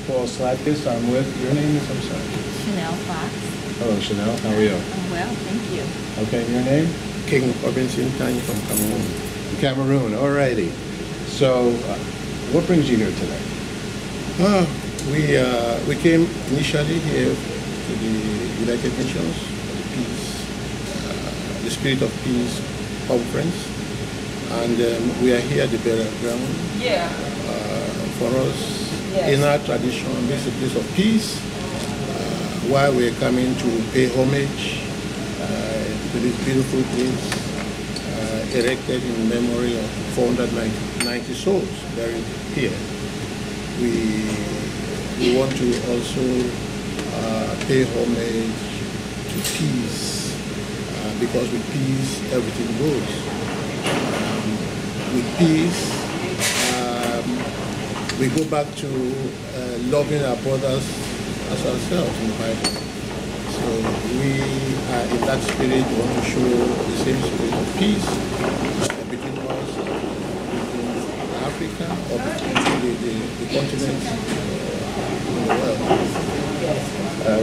Paul Slatkus. I'm with, your name is, I'm sorry? Chanel Fox. Hello, Chanel. How are you? I'm well, thank you. Okay, and your name? King Robinson Tanya from Cameroon. Cameroon, alrighty. So, what brings you here today? We came initially here to the United Nations for the Peace, the Spirit of Peace Conference, and we are here at the burial ground. Yeah. For us, yes. In our tradition, this is a place of peace. While we are coming to pay homage to this beautiful place, erected in memory of 490 souls buried here. We want to also pay homage to peace, because with peace everything goes. With peace, we go back to loving our brothers as ourselves in the Bible. So we are in that spirit. We want to show the same spirit of peace between us, between Africa, or between the continents in the world.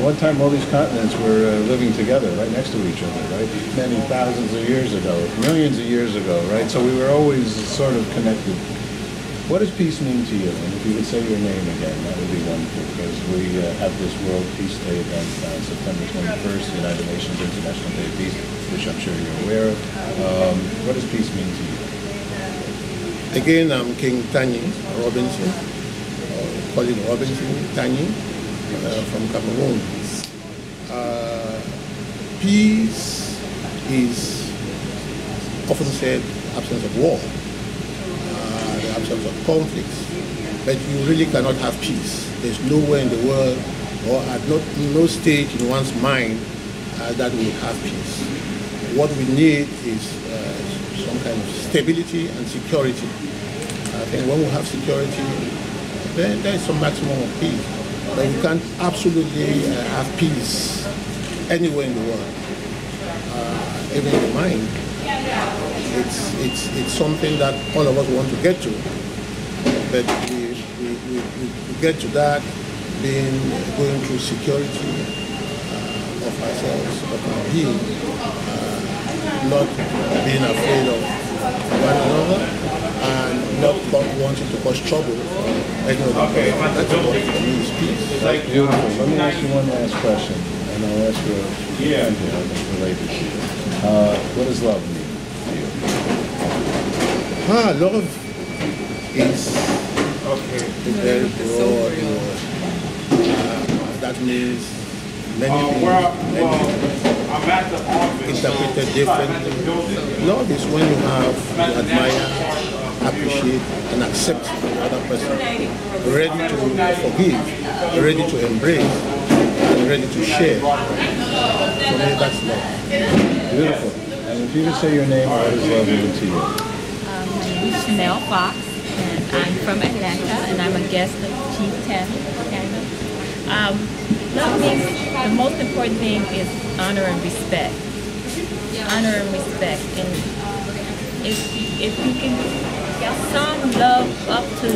One time all these continents were living together, right next to each other, right? Many thousands of years ago, millions of years ago, right? So we were always sort of connected. What does peace mean to you? And if you could say your name again, that would be wonderful, because we have this World Peace Day event on September 21st, the United Nations International Day of Peace, which I'm sure you're aware of. What does peace mean to you? Again, I'm King Tanyi Robinson, Colin Robinson Tanyi, from Cameroon. Peace is often said absence of war, the absence of conflicts, but you really cannot have peace. There's nowhere in the world or at no stage in one's mind that we have peace. What we need is some kind of stability and security. I think when we have security, then there is some maximum of peace. But we can't absolutely have peace anywhere in the world, even in the mind. It's something that all of us want to get to, but we get to that going through security of ourselves, of our being, not being afraid of one another, and not wanting to cause trouble. That's what for me is peace. Beautiful. Let me ask you one last question, and I'll ask you a question related to you. What does love mean to you? Love is a very broad word. That means many things, interpreted differently. Love is when you admire, appreciate, and accept the other person, ready to forgive, ready to embrace, and ready to share. For me, that's love. Beautiful. And if you could say your name, what does love mean to you? My name is Chanel Fox, and I'm from Atlanta, and I'm a guest of Chief Tanner. Love means the most important thing is honor and respect. Honor and respect. And if you can sum love up to,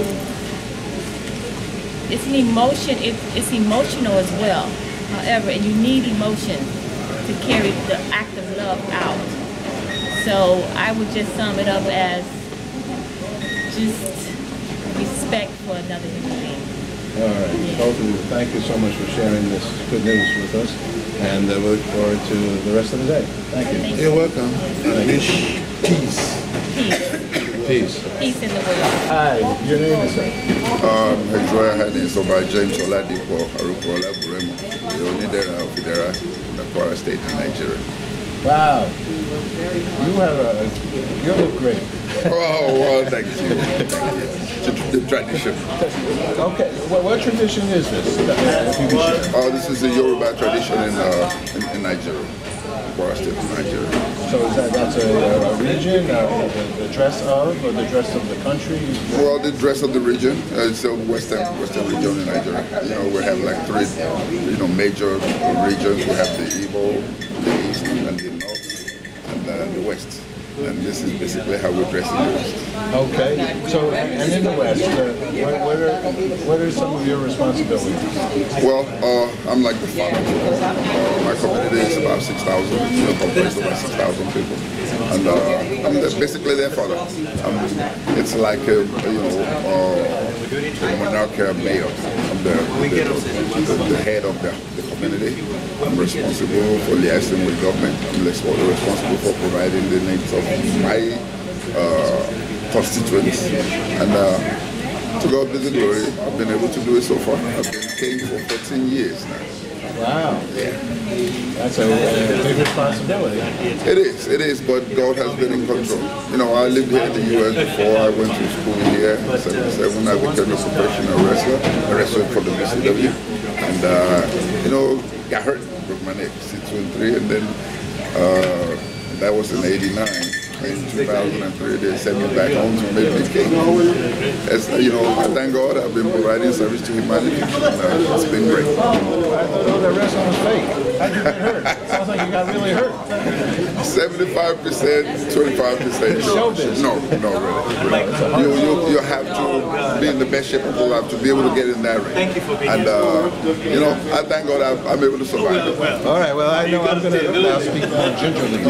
it's an emotion, it's emotional as well. However, and you need emotion to carry the act of love out. So I would just sum it up as just respect for another human being. All right, yeah. Both of you, thank you so much for sharing this good news with us, and we look forward to the rest of the day. Thank you. You're welcome. I wish peace. Peace. Peace in the world. Hi, your name is sir? His Royal Highness Oba James Oladipo Arukola Buremo, the Onidera of Idera in the Kwara State in Nigeria. Wow, you look great. Oh, well, thank you. The tradition. Okay, what tradition is this? This is a Yoruba tradition in Nigeria, Kwara State in Nigeria. So that's a region, the dress of, or the dress of the country? Well, the dress of the region. It's a western region in Nigeria. You know, we have like three, major regions. We have the Igbo, the East, and the North, and the West. And this is basically how we dress in the West. Okay. So, and in the West, what are some of your responsibilities? Well, I'm like the father. My community is about 6,000, comprised of about 6,000 people. And I'm basically their father. It's like, a monarchical mayor. I'm the head of the community. I'm responsible for liaising with government. I'm responsible for providing the needs of my constituents. And to God be the glory, I've been able to do it so far. I've been king for 14 years now. Wow. Yeah. That's a big responsibility. It is, but God has been in control. I lived here in the U.S. before. I went to school here in 77. I became a professional wrestler. I wrestled for the BCW. And, got hurt, broke my neck, 6-1-3, and then that was in 89. In 2003, they sent me back home to make me king. As I thank God I've been providing service to humanity. It's been great. I thought all the wrestling was fake. How'd you get hurt? Sounds like you got really hurt. 75%, 25% Showbiz. No, really. You have to be in the best shape of your life to be able to get in that ring. Thank you for being and I thank God I'm able to survive it. All right, well, I know I'm going to now speak more gingerly.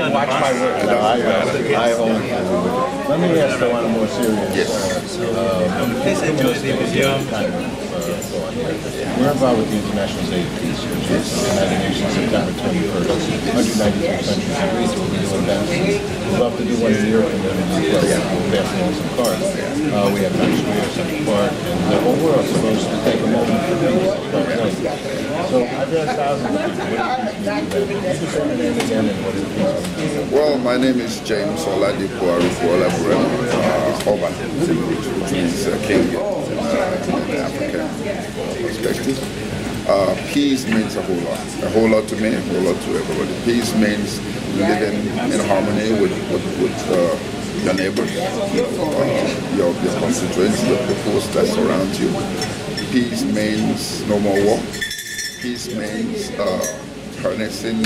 Watch my words. No, I only let me ask you one more serious. Yes. Please enjoy the video. We're involved with the International Day of Peace, which is the United Nations September 21st. 193 countries agreed to a new event. We'd love to do one in Europe and then in the US. We'll pass along some cards. We have Nigeria, Central Park, and the whole world supposed to take a moment for peace. So I've asked thousands of people, what is peace mean to them? Can you just say your name again and what is peace mean to them? Well, my name is James Oladipo Arukuola Burema, Oba, which means king in the African perspective. Peace means a whole lot to me, a whole lot to everybody. Peace means living in harmony with your neighbors, your constituents, the people that surround you. Peace means no more war. Peace means harnessing,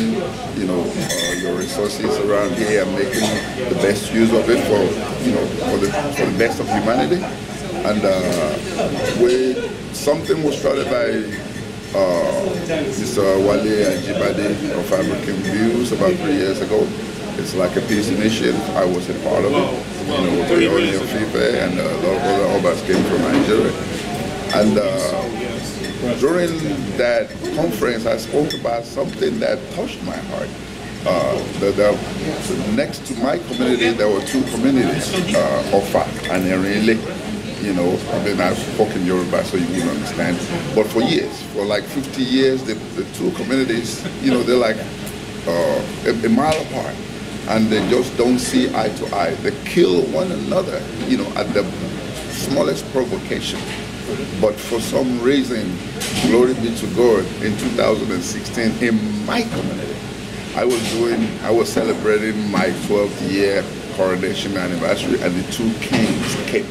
your resources around here and making the best use of it for the best of humanity. And something was started by Mr. Wale Ajibade of African Views about 3 years ago. It's like a peace initiative. I was a part of it. The OONI of ILE and a lot of other Obas came from Nigeria. And during that conference, I spoke about something that touched my heart. Next to my community, there were two communities, Ofa and Erinle. I spoke in Yoruba, so you will understand. But for years, for like 50 years, the two communities, they're like a mile apart. And they just don't see eye to eye. They kill one another, at the smallest provocation. But for some reason, glory be to God, in 2016, in my community, I was celebrating my 12th year coronation anniversary, and the two kings came.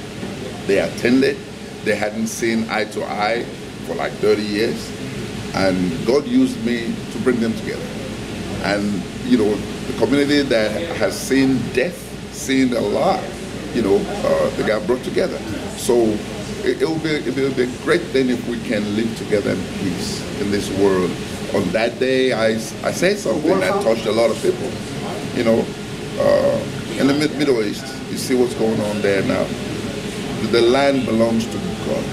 They attended. They hadn't seen eye to eye for like 30 years. And God used me to bring them together. And, the community that has seen death, seen a lot, they got brought together. So it'll be a great thing if we can live together in peace in this world. On that day, I said something that touched a lot of people. In the Middle East, you see what's going on there now. The land belongs to God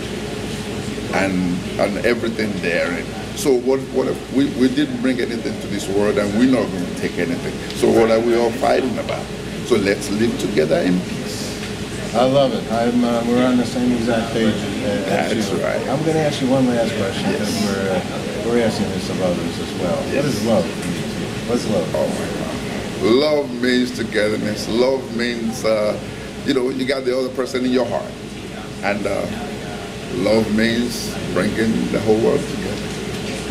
and everything therein. So what if we didn't bring anything to this world, and we're not going to take anything? So what are we all fighting about? So let's live together in peace. I love it. We're on the same exact page as you. That's right. I'm going to ask you one last question, because we're asking this of others as well. Yes. What is love to you? What's love? Oh my God. Love means togetherness. Love means, you got the other person in your heart. And love means bringing the whole world together.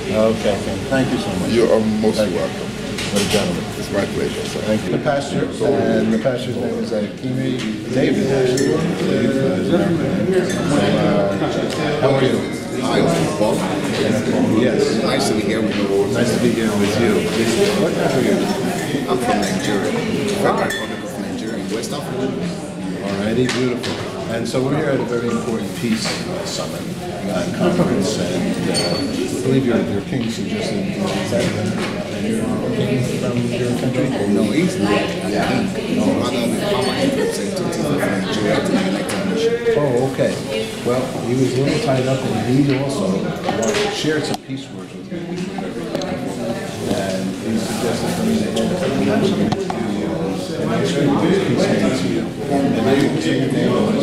Okay, thank you so much. You are most welcome. What a gentleman. It's my pleasure, sir. Thank you. The pastor, and the pastor's name is Kimi David, actually. How are you? Hi, Bob. Yes. Nice to be here with you. Nice to be here with you. What country are you? I'm from Nigeria, Federal Republic of Nigeria, in West Africa. Alrighty, beautiful. And so we're here at a very important peace summit and conference, and I believe your king suggested that you're king from your country? No, he's not a king. No, rather the permanent representative of Nigeria to the United Nations. Oh, okay. Well, he was a little tied up, and he also shared some peace words with me, which was very helpful. And he suggested that we mention to you, and I assume peace means to you. And then you can say your name and what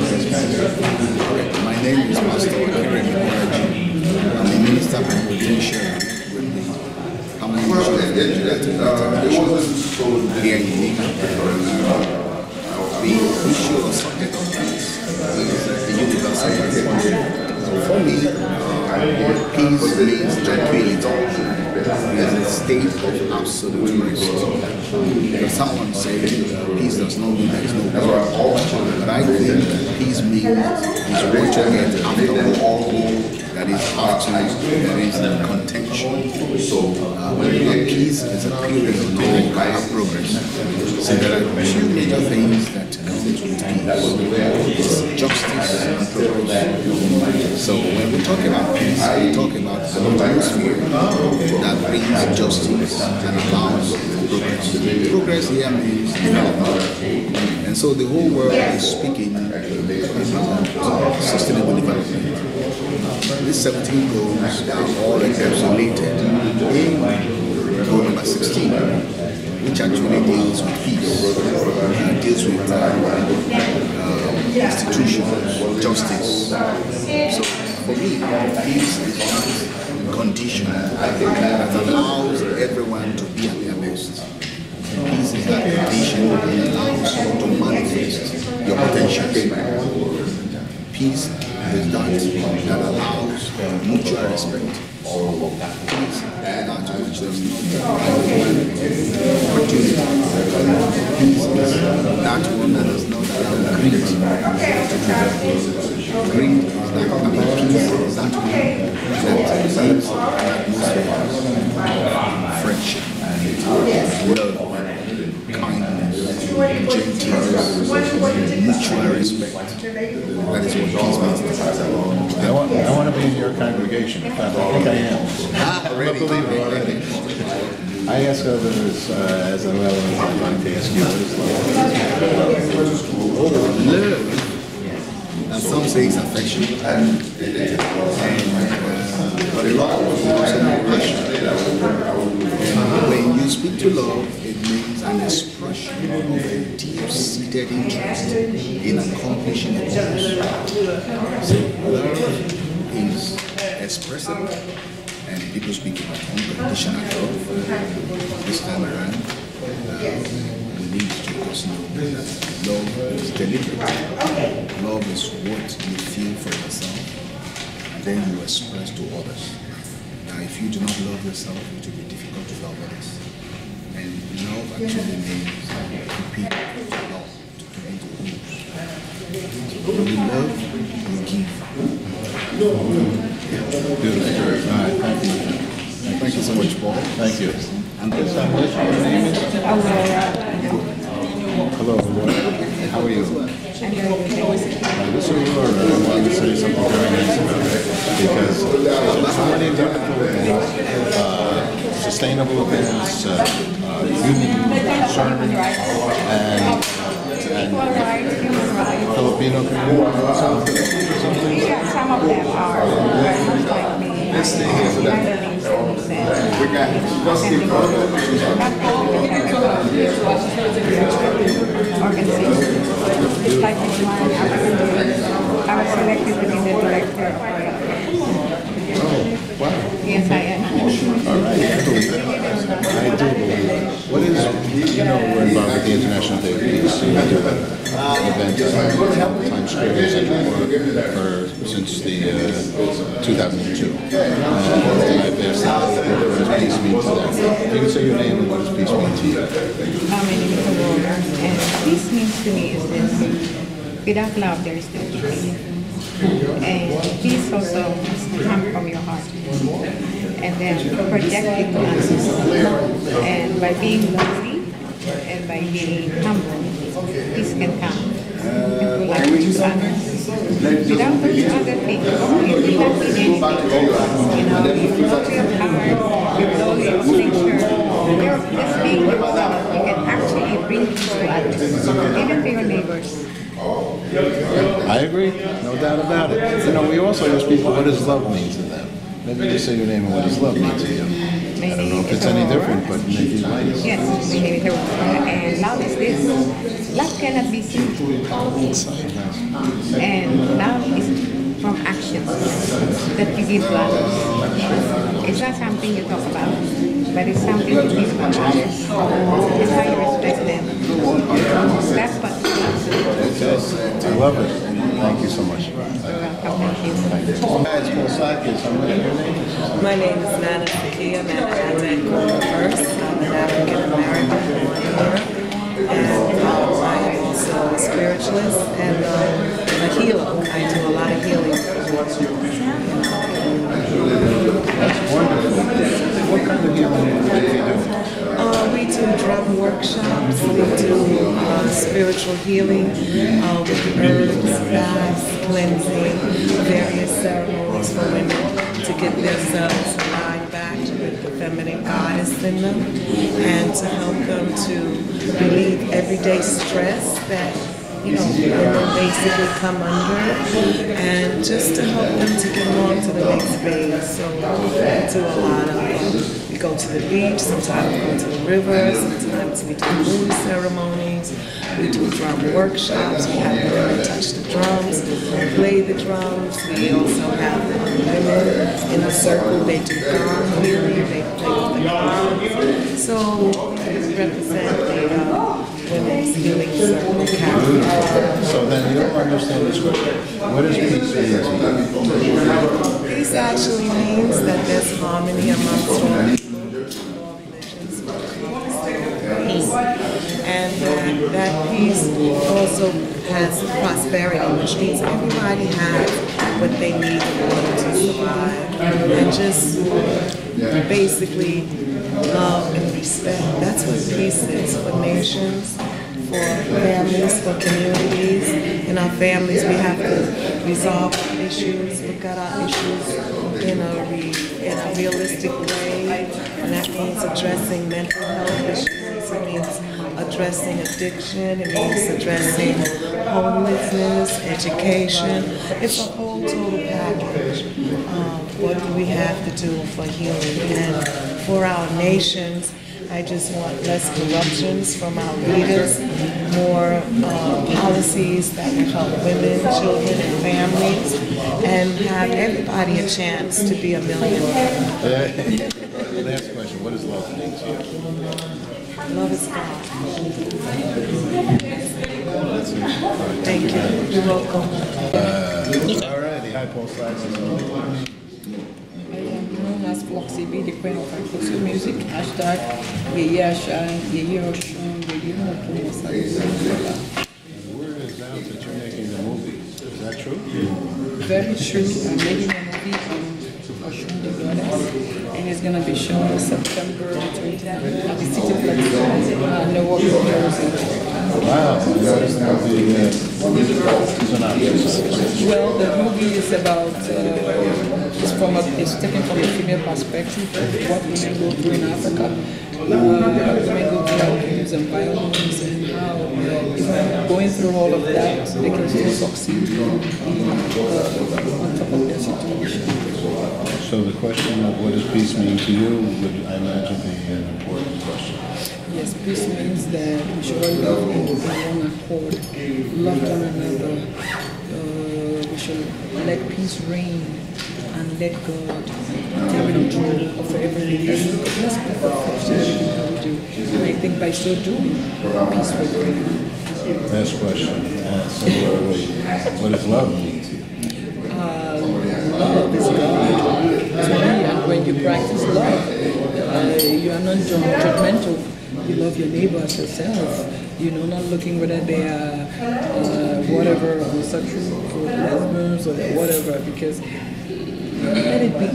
My name is Pastor Kerem Ibrahim. I'm the Minister for Potential with the Permanent Representative to the United Nations here in ENITAN. The issue or subject of peace is the universal concept. For me, peace means tranquility. It's a state of absolute rest. Because someone said peace does not mean there is no war. But I think that peace means is what you get after war, that is after there is contention. So peace is a period of progress. So there are two major things that comes with peace. It's justice and progress. So when we talk about peace, we talk about an atmosphere that brings justice and allows progress. Progress here means development. And so the whole world is speaking about sustainable development. These 17 goals are all encapsulated in goal number 16, which actually deals with peace, deals with institutions, justice. So for me, peace is one condition that allows everyone to be at their best. Peace is that condition that allows you to manifest your potential. Peace is that allows mutual respect. Peace is that which does not opportunity. Peace is that one that does not allow greed to prevail. Greed is that, peace is that one that saves an atmosphere of friendship, love, kindness, gentleness, mutual respect. That is what peace means. I want to be in your congregation. In fact, I think I am. I'm a believer already. I ask others as well as I'd like to ask you, what is love? Love, and some say it's affection, but love is also passion. When you speak to love, it means an expression of a deep-seated interest in accomplishing a goal. So love is expressive, and people speak about unconditional love. This time around, we need to just know that love is deliberate. Love is what you feel for yourself, and then you express to others. Now, if you do not love yourself, it will be difficult to love others. And love actually means to people, to love, to give into groups. So when you love, you give. Beautiful. All right, thank you. Thank you so much, Paul. Thank you. And this time, what your name is? Hello, Aurora. How are you? This is Aurora. I wanted to say something very nice about it because so many wonderful events, sustainable events, union sermons, and Filipino community. Yeah, some of them are like me. Let's stay here for that. We got Not all organizations. Like this one, I was selected to be the director of Oh, wow. Yes, I am. All right, I do believe it. What is, we're involved with the International Day of Peace. We do an event at Times Square in Central since the 2002. I've asked what does peace mean to them. If you could say your name and what does peace mean to you? My name is Aurora, and peace means to me is this: without love, there is no peace. And peace also has to come from your heart, and then project it to others. And by being lovely and by being humble, peace can come. And we like to others. Without those other things, you will not need anything. You love your heart, you love your nature, you're just being yourself. You can actually bring peace to others, even to your neighbors. I agree, no doubt about it. We also ask people, what does love mean to them? Maybe just say your name and what does love mean to you? I don't know if it's any different, but maybe it might. Yes, my name is Aurora, and love is this: love cannot be seen, and love is from actions that you give to others. It's not something you talk about, but it's something you give to others. It's how you respect them. That's what love is. Okay, I love it. Thank you so much. You're welcome. Thank you. My name is Nana Sakia. I'm at ADEYEYE first. I'm an African American born here, and I am also a spiritualist and a healer. I do a lot of healing. That's wonderful. What kind of healing do you do? We do drum workshops, we do spiritual healing with herbs, baths, cleansing, various ceremonies for women to get themselves aligned back with the feminine goddess in them, and to help them to relieve everyday stress that women basically come under, and just to help them to get along to the next phase. So we do a lot of, we go to the beach, sometimes we go to the river, sometimes we do moon ceremonies, we do drum workshops, we have the women touch the drums, play the drums, we also have women in a circle, they do gong healing, they play with the gongs. So we represent the women's healing circle character. So then you don't understand this question. What does peace mean to you? Peace actually means that there's harmony amongst all people, all religions, and that peace also has prosperity, which means everybody has what they need in order to survive, and just basically love and respect. That's what peace is for nations, for families, for communities. In our families, we have to resolve our issues, look at our issues in a realistic way, and that means addressing mental health issues. It means addressing addiction. It means addressing homelessness, education. It's a whole total package. What do we have to do for healing? And for our nations, I just want less corruptions from our leaders, more policies that will help women, children, and families, and have everybody a chance to be a millionaire. Last question, what does love mean to you? Love is God. Thank you. You're welcome. All righty, hi, Paul Sykes. As Floxy B, the queen of Afro music, hashtag Yeyasha, Yeyoshun, The word is out that you're making a movie. Is that true? very true. I'm making a movie on Oshun the Goddess, and it's going to be shown September the 20th at the City Flex, Newark, New Jersey. Wow, notice that the Well, the movie is about, it's taken from a female perspective of what women go through in Africa. Women go through abuse and violence, and how even going through all of that, they can still succeed on top of their situation. So the question of what does peace mean to you would, I imagine, be an important question. Yes, peace means that we should all live in one accord, love one another. We should let peace reign and let God take control of everything. Let's put our first do. And I think by so doing, peace will bring. Last question. Similarly, what does love mean to you? Love is God to me, and when you practice love, you are non-judgmental. You love your neighbor as yourself. You know, not looking whether they are whatever, homosexual or lesbians or whatever, because let it be.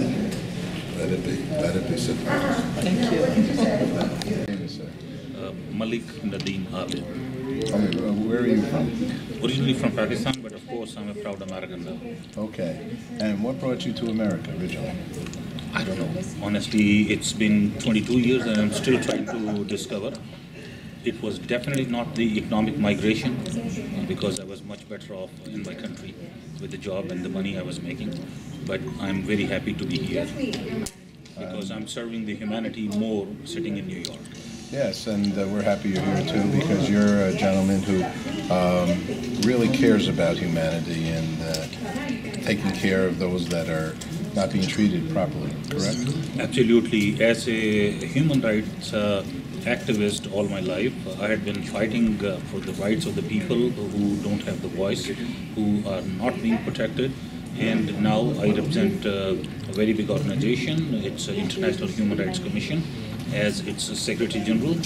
Let it be. Let it be simple. Thank you. Malik Nadeen Ali. Where are you from? Originally from Pakistan, but of course I'm a proud American now. Okay. And what brought you to America originally? I don't know. Honestly, it's been 22 years and I'm still trying to discover. It was definitely not the economic migration, because I was much better off in my country with the job and the money I was making. But I'm very happy to be here because I'm serving the humanity more sitting in New York. Yes, and we're happy you're here too, because you're a gentleman who really cares about humanity and taking care of those that are not being treated properly, correct? Absolutely. As a human rights activist all my life, I had been fighting for the rights of the people who don't have the voice, who are not being protected. And now I represent a very big organization. It's an International Human Rights Commission as its Secretary General.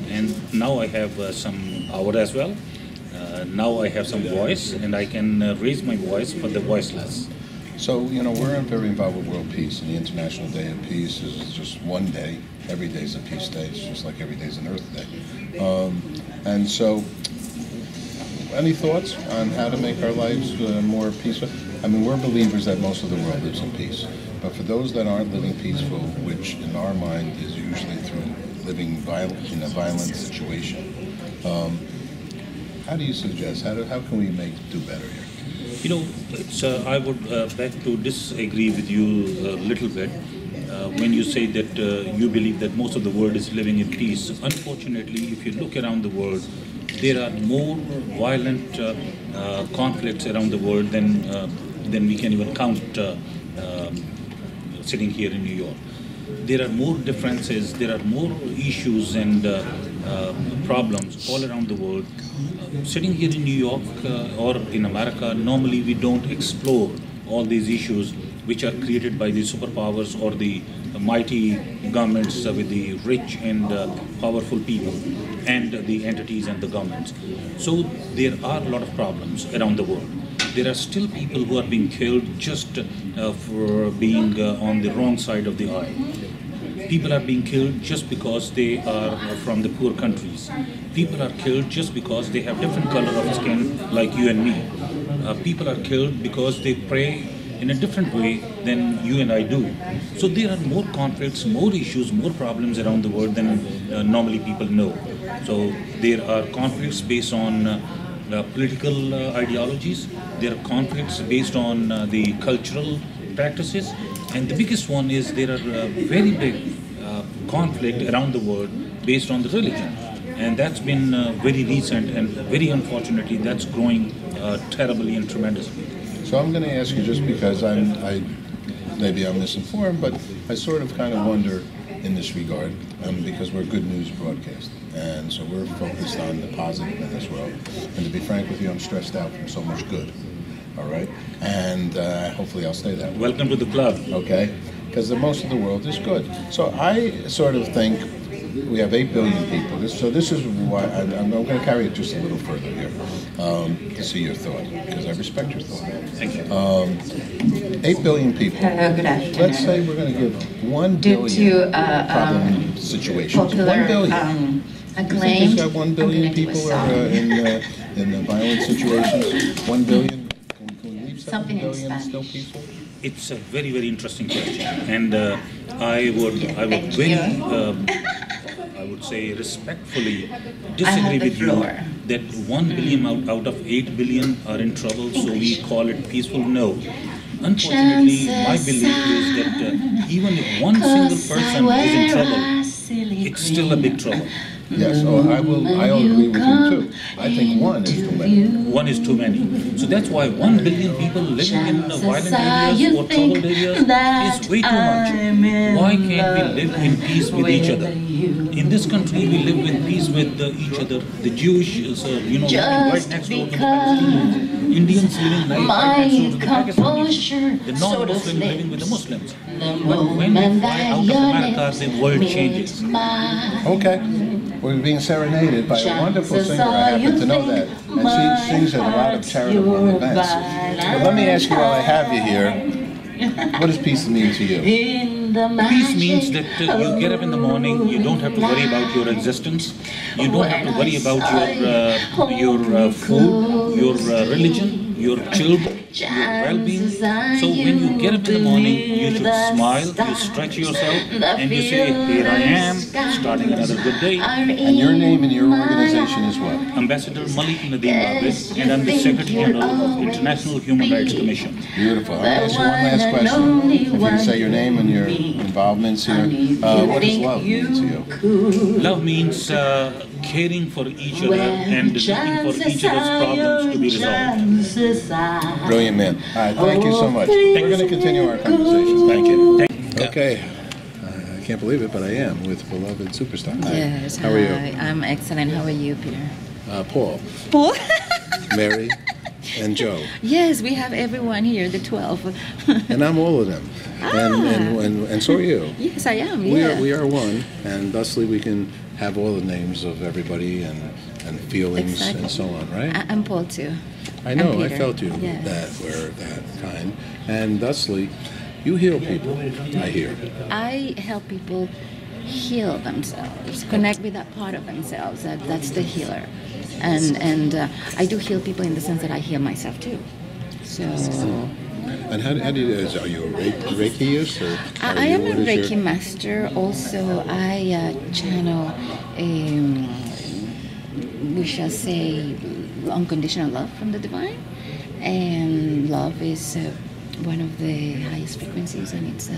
And now I have some power as well. Now I have some voice, and I can raise my voice for the voiceless. So, you know, we're very involved with world peace, and the International Day of Peace is just one day. Every day is a peace day. It's just like every day is an Earth Day. And so, any thoughts on how to make our lives more peaceful? I mean, we're believers that most of the world lives in peace. But for those that aren't living peaceful, which in our mind is usually through living in a violent situation, how do you suggest? How can we do better here? You know, I would beg to disagree with you a little bit when you say that you believe that most of the world is living in peace. Unfortunately, if you look around the world, there are more violent conflicts around the world than we can even count sitting here in New York. There are more differences, there are more issues and problems all around the world. Sitting here in New York or in America, normally we don't explore all these issues which are created by the superpowers or the mighty governments with the rich and powerful people and the entities and the governments. So there are a lot of problems around the world. There are still people who are being killed just for being on the wrong side of the aisle. People are being killed just because they are from the poor countries. People are killed just because they have different color of skin like you and me. People are killed because they pray in a different way than you and I do. So there are more conflicts, more issues, more problems around the world than normally people know. So there are conflicts based on political ideologies. There are conflicts based on the cultural practices. And the biggest one is there are very big conflict around the world based on the religion. And that's been very recent, and very unfortunately that's growing terribly and tremendously. So I'm going to ask you, just because maybe I'm misinformed, but I sort of kind of wonder in this regard, because we're good news broadcast, and so we're focused on the positive in this world. And to be frank with you, I'm stressed out from so much good. All right, and hopefully I'll stay that way. Welcome to the club. Okay, because most of the world is good. So I sort of think we have 8 billion people. So this is why I'm going to carry it just a little further here to see your thought, because I respect your thought. Thank you. 8 billion people. Hello, good afternoon. Let's say we're going to give 1 billion problem situations. 1 billion. Acclaim. You think there's got 1 billion people are in violent situations? 1 billion? Can we leave 7 billion still peaceful? It's a very, very interesting question, and I would say respectfully disagree with you that 1 billion out of 8 billion are in trouble, so we call it peaceful. No. Unfortunately, my belief is that even if one single person is in trouble, it's still a big trouble. Yes, I'll agree with you too. I think one is too many. One is too many. So that's why 1 billion people living in violent areas or troubled areas is way too much. Why can't we live in peace with each other? In this country, we live in peace with each other. The Jewish, living right next door to the Palestinians. Indians living right next door to the Pakistanis. The non-Muslims living with the Muslims. But when we fly out of America, the world changes. Okay. We're being serenaded by a wonderful singer, I happen to know that, and she sings at a lot of charitable events. But let me ask you while I have you here, what does peace mean to you? Peace means that you get up in the morning, you don't have to worry about your existence, you don't have to worry about your food, your religion, your children, your well-being. So when you get up in the morning, you should smile, you stretch yourself, and you say, here I am, starting another good day. And your name and your organization is what? Ambassador Malik Nadeem Babis, and I'm the Secretary General of International Human Rights Commission. Beautiful. I'll ask you one last question. If you can say your name and your involvements here, what does love mean to you? Love means caring for each other and looking for each other's problems to be resolved. Brilliant man. All right, thank you so much. We're going to continue our conversation. Thank you. Okay. I can't believe it, but I am with beloved superstar. Hi. Yes. How are you? I'm excellent. How are you, Peter? Paul. Paul? Mary. And Joe. Yes, we have everyone here, the 12. And I'm all of them. And so are you. Yes, I am. Yeah. We are one, and thusly we can have all the names of everybody and feelings and so on, right? I'm Paul too. I know, I felt you that were that kind. And thusly, you heal people, I hear. I help people heal themselves, connect with that part of themselves. That's the healer. And I do heal people in the sense that I heal myself too. So. And how do you, are you a Reikiist? Or I am a Reiki master. Also, I channel, we shall say, unconditional love from the divine. And love is one of the highest frequencies, and it's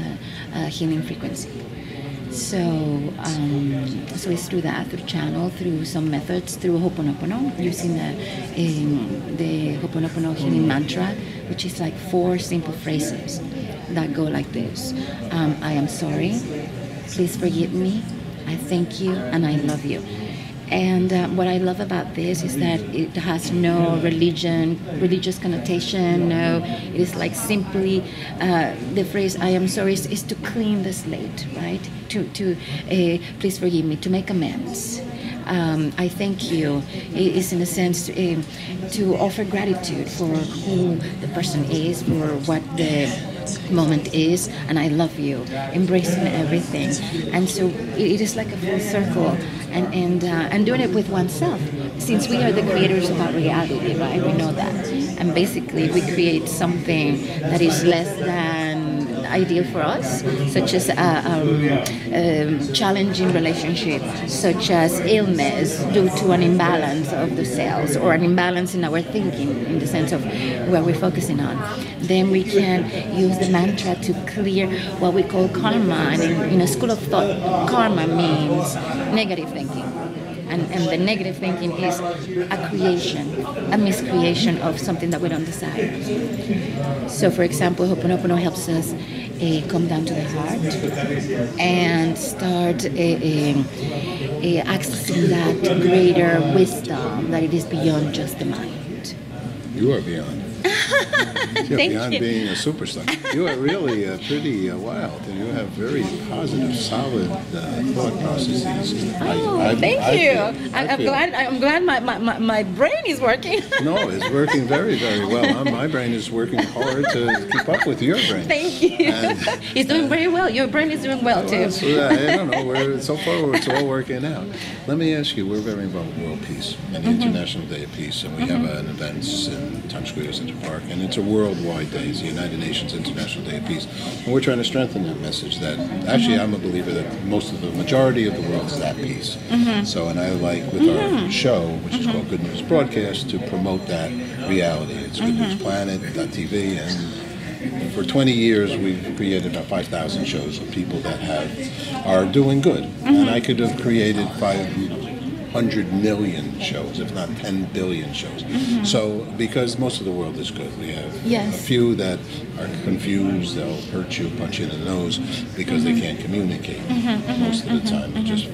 a healing frequency. So it's through that, through channel, through some methods, through Ho'oponopono, using the Ho'oponopono healing mantra, which is like 4 simple phrases that go like this. I am sorry, please forgive me, I thank you, and I love you. And what I love about this is that it has no religious connotation. No, it is like simply the phrase "I am sorry" is to clean the slate, right? To please forgive me, to make amends. I thank you is in a sense to offer gratitude for who the person is, for what the moment is, and I love you, embracing everything. And so it is like a full circle, and doing it with oneself, since we are the creators of our reality, right? We know that, and basically we create something that is less than ideal for us, such as a challenging relationship, such as illness due to an imbalance of the cells or an imbalance in our thinking in the sense of where we're focusing on. Then we can use the mantra to clear what we call karma. And in a school of thought, karma means negative thinking. And the negative thinking is a creation, a miscreation of something that we don't desire. So, for example, Ho'oponopono helps us come down to the heart and start accessing that greater wisdom that it is beyond just the mind. You are beyond. You're beyond being a superstar. You are really pretty wild, and you have very positive, solid thought processes. Thank you. I'm glad my brain is working. No, it's working very, very well. My brain is working hard to keep up with your brain. Thank you. It's doing very well. Your brain is doing well too. I don't know. So far, it's all working out. Let me ask you. We're very involved with World Peace and the International Day of Peace, and we have an event in Times Square Central Park, and it's a worldwide day. It's the United Nations International Day of Peace, and we're trying to strengthen that message. That actually, I'm a believer that the majority of the world is at peace. So, and I like with our show, which is called Good News Broadcast, to promote that reality. It's Good News Planet.tv, and for 20 years we've created about 5,000 shows of people that are doing good. And I could have created 100 million shows, if not 10 billion shows. So, because most of the world is good, we have a few that are confused, they'll hurt you, punch you in the nose because they can't communicate. Most of the time, they just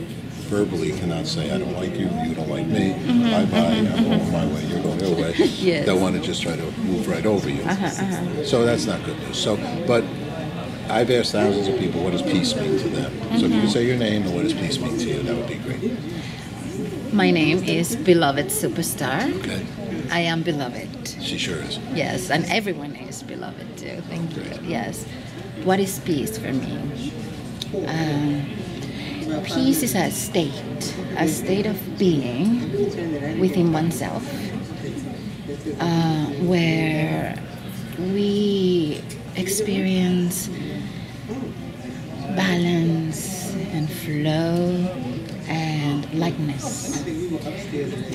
verbally cannot say, I don't like you, you don't like me, bye-bye, I'm going my way, you're going your way. They'll want to just try to move right over you. So that's not good news. So, but I've asked thousands of people, what does peace mean to them? So if you could say your name and what does peace mean to you, that would be great. My name is Beloved Superstar. Okay. I am beloved. She sure is. Yes, and everyone is beloved too. Thank you. Yes. What is peace for me? Peace is a state of being within oneself, where we experience balance and flow and lightness.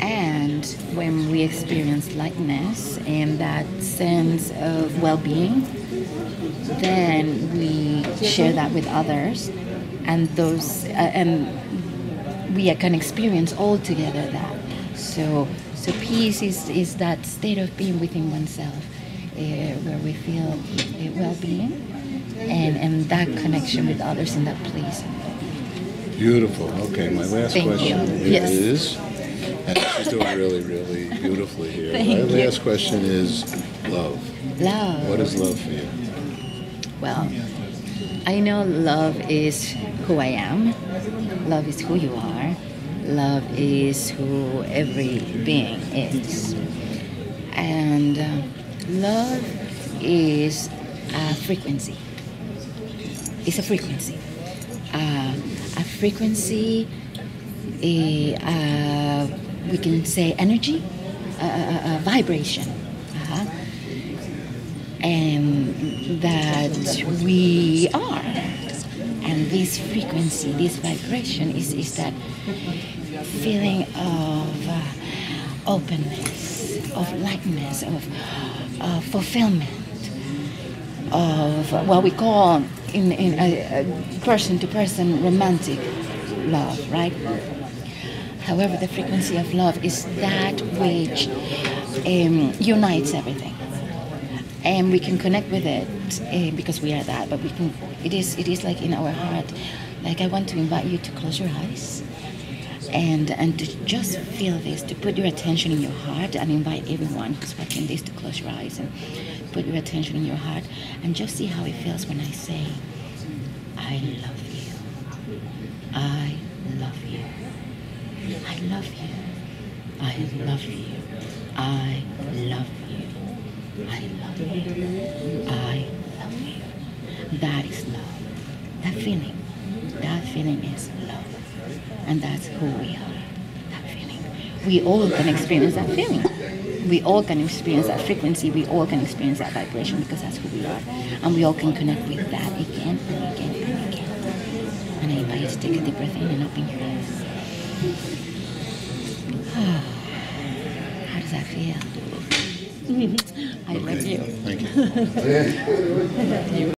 And when we experience lightness and that sense of well-being, then we share that with others, and those and we can experience all together that. So peace is that state of being within oneself, where we feel well-being and that connection with others in that place. Beautiful. Okay, my last question is, and she's doing really, really beautifully here. My last question is love. Love. What is love for you? Well, I know love is who I am. Love is who you are. Love is who every being is. And love is a frequency. It's a frequency. A frequency, we can say energy, a vibration. And that we are. And this frequency, this vibration is that feeling of openness, of lightness, of fulfillment, of what we call in a person-to-person romantic love, right? However, the frequency of love is that which unites everything. And we can connect with it because we are that, but it is like in our heart. Like I want to invite you to close your eyes and to just feel this, to put your attention in your heart, and invite everyone who's watching this to close your eyes and put your attention in your heart and just see how it feels when I say, I love you. I love you. I love you. I love you. I love you. I love you. I love you. That is love. That feeling is love. And that's who we are. That feeling. We all can experience that feeling. We all can experience that frequency. We all can experience that vibration because that's who we are. And we all can connect with that again and again and again. And I invite you to take a deep breath in and open your eyes. How does that feel? I love you. Thank you.